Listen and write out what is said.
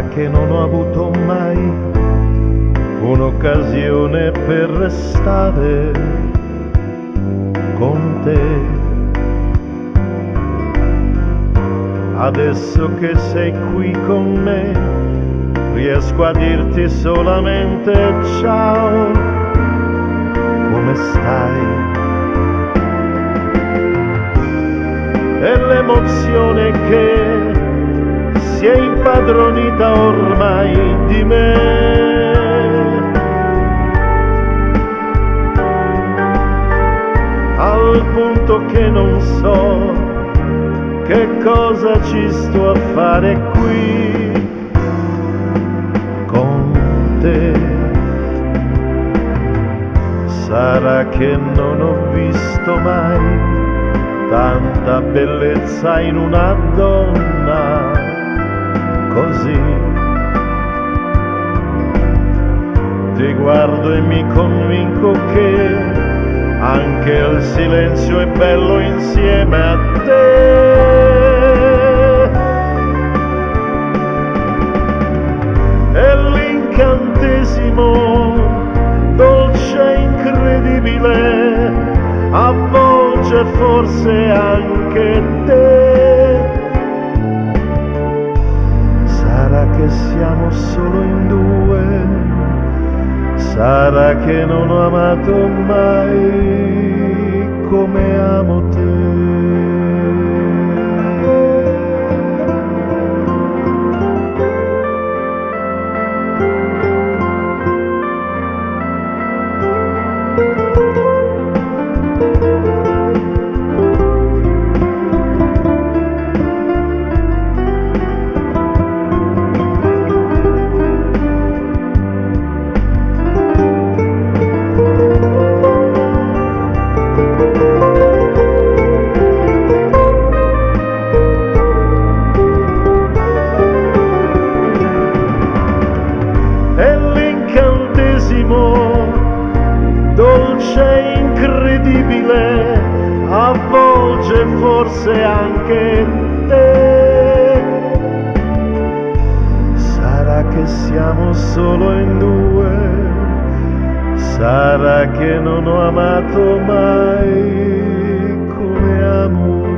Sarà che non ho avuto mai un'occasione per restare con te. Adesso che sei qui con me, riesco a dirti solamente ciao, come stai? E l'emozione che si è impadronita ormai di me, al punto che non so che cosa ci sto a fare qui con te. Sarà che non ho visto mai tanta bellezza in una donna così. Ti guardo e mi convinco che anche il silenzio è bello insieme a te. E l'incantesimo dolce e incredibile avvolge forse anche te. Sarà che siamo solo in due, sarà che non ho amato mai come amo te. Dolce e incredibile avvolge forse anche te. Sarà che siamo solo in due, sarà che non ho amato mai come amo